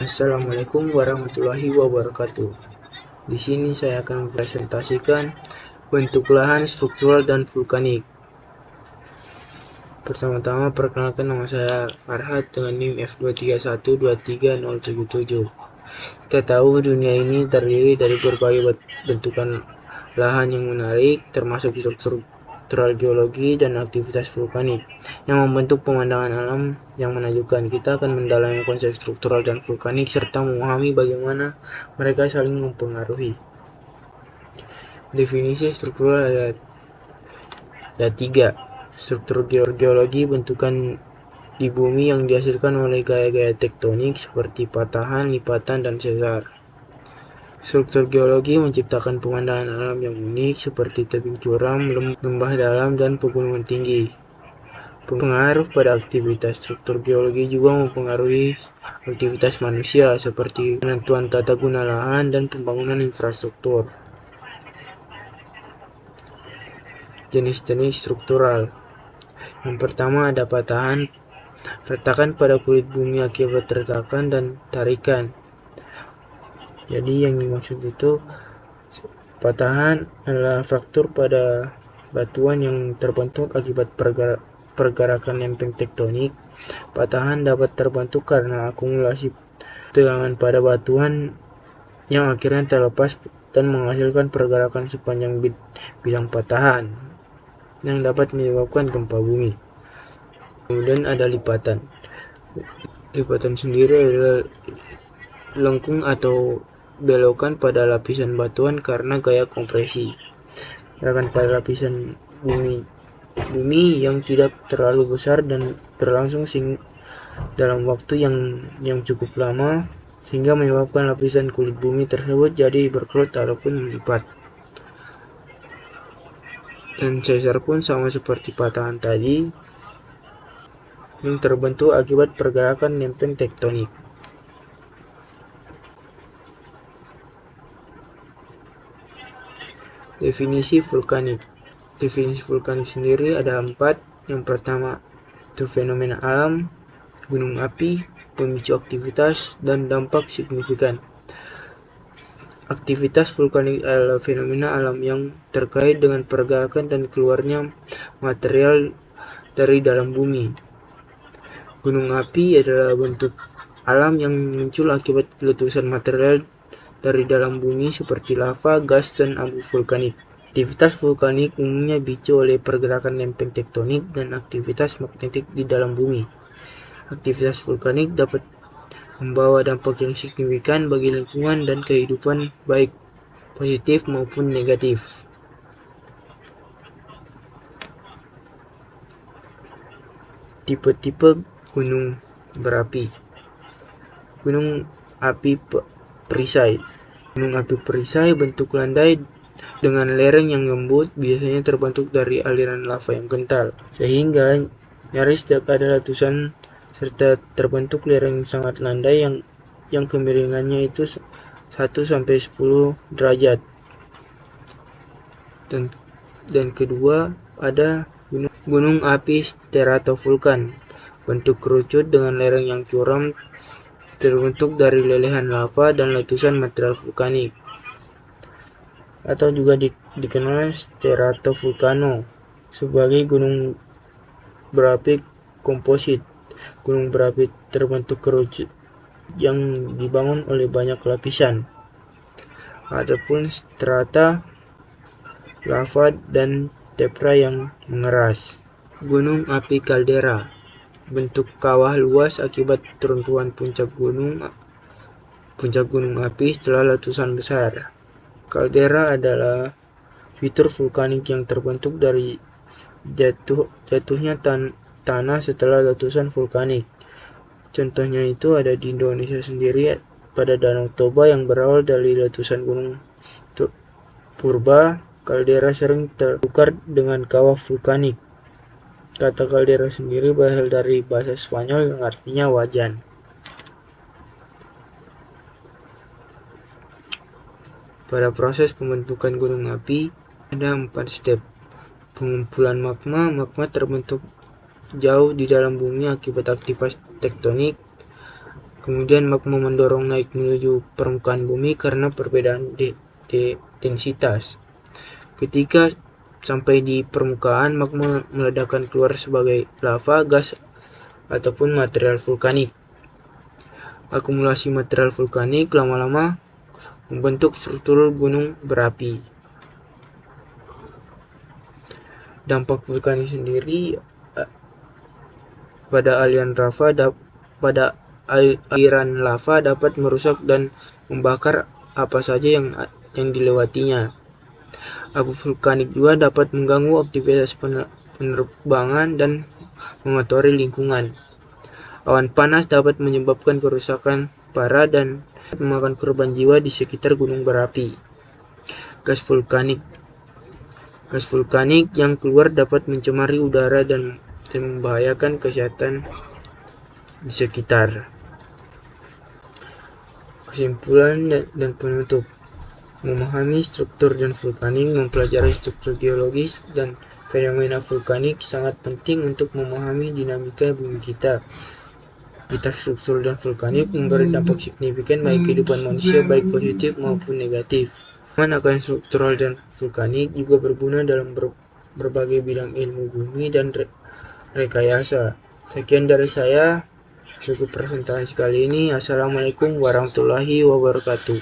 Assalamualaikum warahmatullahi wabarakatuh. Di sini saya akan mempresentasikan bentuk lahan struktural dan vulkanik. Pertama-tama perkenalkan, nama saya Farhad dengan NIM F231230077. Kita tahu dunia ini terdiri dari berbagai bentukan lahan yang menarik, termasuk struktural geologi dan aktivitas vulkanik yang membentuk pemandangan alam yang menakjubkan. Kita akan mendalami konsep struktural dan vulkanik serta memahami bagaimana mereka saling mempengaruhi. Definisi struktural ada 3. Struktur geologi, bentukan di bumi yang dihasilkan oleh gaya-gaya tektonik seperti patahan, lipatan, dan sesar. Struktur geologi menciptakan pemandangan alam yang unik seperti tebing curam, lembah dalam, dan pegunungan tinggi. Pengaruh pada aktivitas struktur geologi juga mempengaruhi aktivitas manusia seperti penentuan tata guna lahan dan pembangunan infrastruktur. Jenis-jenis struktural. Yang pertama ada patahan, retakan pada kulit bumi akibat retakan dan tarikan. Jadi yang dimaksud itu patahan adalah fraktur pada batuan yang terbentuk akibat pergerakan lempeng tektonik. Patahan dapat terbentuk karena akumulasi tegangan pada batuan yang akhirnya terlepas dan menghasilkan pergerakan sepanjang bidang patahan yang dapat menyebabkan gempa bumi. Kemudian ada lipatan. Lipatan sendiri adalah lengkung atau belokan pada lapisan batuan karena gaya kompresi. Gerakan pada lapisan bumi yang tidak terlalu besar dan berlangsung dalam waktu yang cukup lama sehingga menyebabkan lapisan kulit bumi tersebut jadi berkerut ataupun melipat. Dan sesar pun sama seperti patahan tadi yang terbentuk akibat pergerakan lempeng tektonik. Definisi vulkanik. Definisi vulkanik sendiri ada 4. Yang pertama itu fenomena alam, gunung api, pemicu aktivitas, dan dampak signifikan. Aktivitas vulkanik adalah fenomena alam yang terkait dengan pergerakan dan keluarnya material dari dalam bumi. Gunung api adalah bentuk alam yang muncul akibat letusan material dari dalam bumi seperti lava, gas, dan abu vulkanik. Aktivitas vulkanik umumnya dipicu oleh pergerakan lempeng tektonik dan aktivitas magnetik di dalam bumi. Aktivitas vulkanik dapat membawa dampak yang signifikan bagi lingkungan dan kehidupan, baik positif maupun negatif. Tipe-tipe gunung berapi. Gunung api perisai. Gunung api perisai bentuk landai dengan lereng yang lembut, biasanya terbentuk dari aliran lava yang kental, sehingga nyaris tidak ada letusan, serta terbentuk lereng sangat landai yang kemiringannya itu 1-10 derajat. Dan kedua ada gunung api stratovolcan, bentuk kerucut dengan lereng yang curam, terbentuk dari lelehan lava dan letusan material vulkanik, atau juga dikenal stratovolcano sebagai gunung berapi komposit. Gunung berapi terbentuk kerucut yang dibangun oleh banyak lapisan. Adapun strata lava dan tepra yang mengeras. Gunung api kaldera, bentuk kawah luas akibat runtuhan puncak gunung api setelah letusan besar. Kaldera adalah fitur vulkanik yang terbentuk dari jatuhnya tanah setelah letusan vulkanik. Contohnya itu ada di Indonesia sendiri pada Danau Toba yang berawal dari letusan gunung purba. Kaldera sering tertukar dengan kawah vulkanik. Kata kaldera sendiri berasal dari bahasa Spanyol yang artinya wajan. Pada proses pembentukan gunung api ada 4 step. Pengumpulan magma. Magma terbentuk jauh di dalam bumi akibat aktivitas tektonik. Kemudian magma mendorong naik menuju permukaan bumi karena perbedaan densitas. Ketika sampai di permukaan, magma meledakkan keluar sebagai lava, gas, ataupun material vulkanik. Akumulasi material vulkanik lama-lama membentuk struktur gunung berapi. Dampak vulkanik sendiri pada aliran lava dapat merusak dan membakar apa saja yang dilewatinya. Abu vulkanik juga dapat mengganggu aktivitas penerbangan dan mengotori lingkungan. Awan panas dapat menyebabkan kerusakan parah dan memakan korban jiwa di sekitar gunung berapi. Gas vulkanik yang keluar dapat mencemari udara dan membahayakan kesehatan di sekitar. Kesimpulan dan penutup. Memahami struktur dan vulkanik, mempelajari struktur geologis dan fenomena vulkanik sangat penting untuk memahami dinamika bumi kita. Aktivitas struktur dan vulkanik memberi dampak signifikan bagi kehidupan manusia, baik positif maupun negatif. Pemahaman akan struktural dan vulkanik juga berguna dalam berbagai bidang ilmu bumi dan rekayasa. Sekian dari saya. Cukup presentasi kali ini. Assalamualaikum warahmatullahi wabarakatuh.